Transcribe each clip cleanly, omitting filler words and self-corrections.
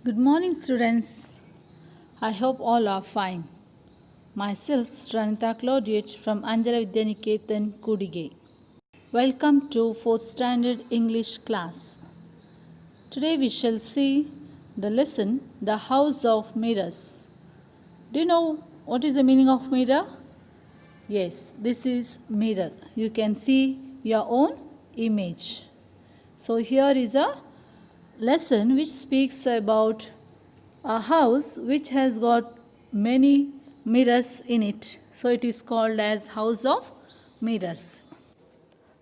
Good morning, students. I hope all are fine. Myself, Stranita Claudiet from Anjala Vidyaniketan, Kudige. Welcome to 4th Standard English class. Today we shall see the lesson, The House of Mirrors. Do you know what is the meaning of mirror? Yes, this is mirror. You can see your own image. So here is a lesson which speaks about a house which has got many mirrors in it. So it is called as House of Mirrors.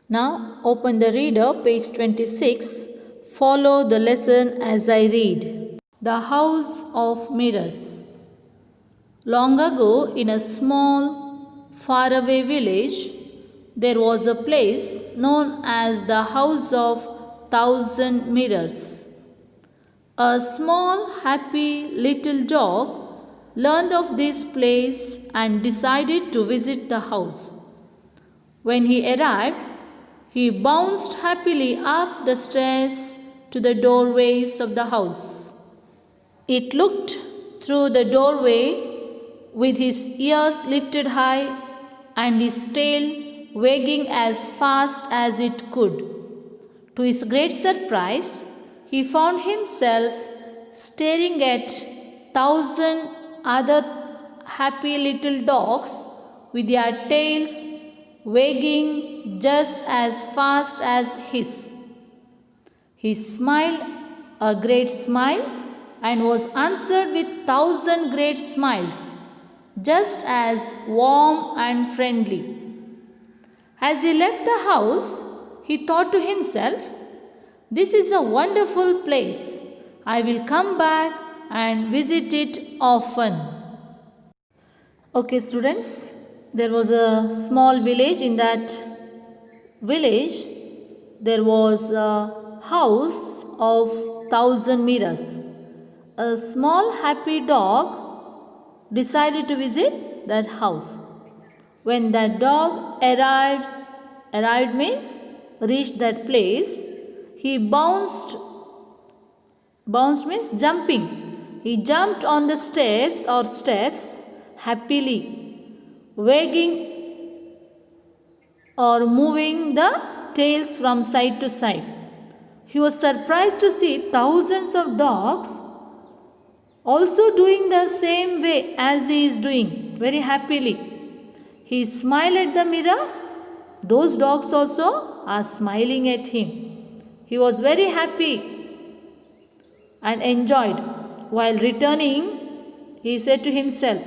Now open the reader, page 26. Follow the lesson as I read. The House of Mirrors. Long ago, in a small, faraway village, there was a place known as the House of Thousand Mirrors. A small, happy little dog learned of this place and decided to visit the house. When he arrived, he bounced happily up the stairs to the doorways of the house. It looked through the doorway with his ears lifted high and his tail wagging as fast as it could. To his great surprise, he found himself staring at 1,000 other happy little dogs with their tails wagging just as fast as his. He smiled a great smile and was answered with 1,000 great smiles, just as warm and friendly. As he left the house, he thought to himself, "This is a wonderful place. I will come back and visit it often." Okay, students, there was a small village. In that village, there was a house of 1,000 mirrors. A small happy dog decided to visit that house. When that dog arrived means reached that place, he bounced means jumping. He jumped on the stairs or steps happily, wagging or moving the tails from side to side. He was surprised to see thousands of dogs also doing the same way as he is doing, very happily. He smiled at the mirror. Those dogs also are smiling at him. He was very happy and enjoyed. While returning, he said to himself,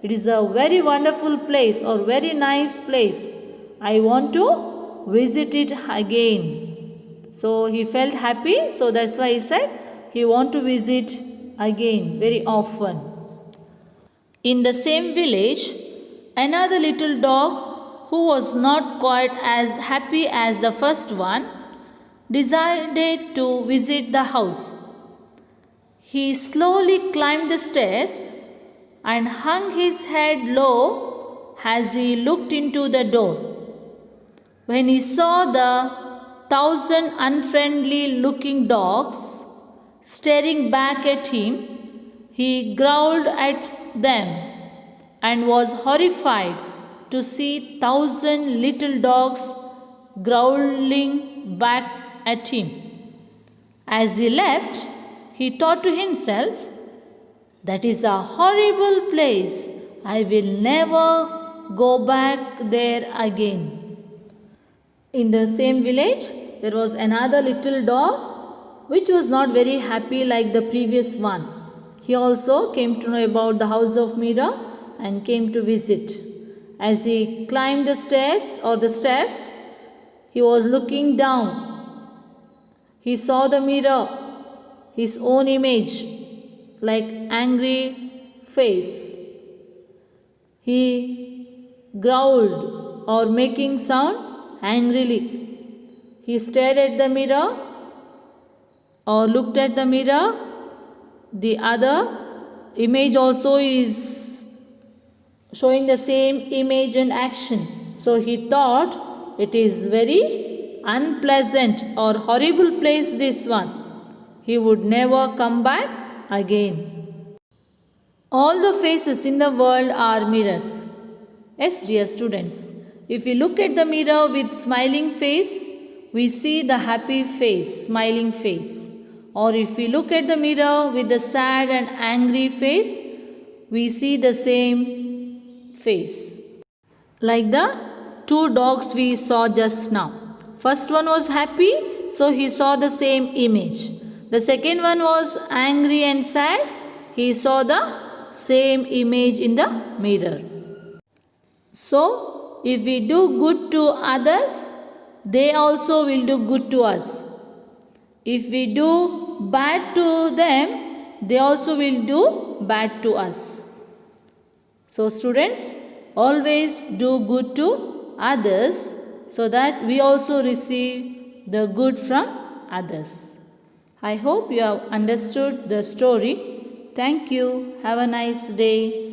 "It is a very wonderful place or very nice place. I want to visit it again." So he felt happy, so that's why he said he want to visit again very often. In the same village, another little dog who was not quite as happy as the first one decided to visit the house. He slowly climbed the stairs and hung his head low as he looked into the door. When he saw the 1,000 unfriendly looking dogs staring back at him, he growled at them and was horrified to see 1,000 little dogs growling back at him. As he left, he thought to himself, "That is a horrible place. I will never go back there again." In the same village, there was another little dog which was not very happy like the previous one. He also came to know about the House of Mirror and came to visit. As he climbed the stairs or the steps, he was looking down. He saw the mirror, his own image, like angry face. He growled or making sound angrily. He stared at the mirror or looked at the mirror. The other image also is showing the same image and action. So he thought it is very unpleasant or horrible place, this one. He would never come back again. All the faces in the world are mirrors. Yes, dear students, if we look at the mirror with smiling face, we see the happy face, smiling face. Or if we look at the mirror with the sad and angry face, we see the same face. Like the two dogs we saw just now. First one was happy, so he saw the same image. The second one was angry and sad. He saw the same image in the mirror. So, if we do good to others, they also will do good to us. If we do bad to them, they also will do bad to us. So, students, always do good to others so that we also receive the good from others. I hope you have understood the story. Thank you. Have a nice day.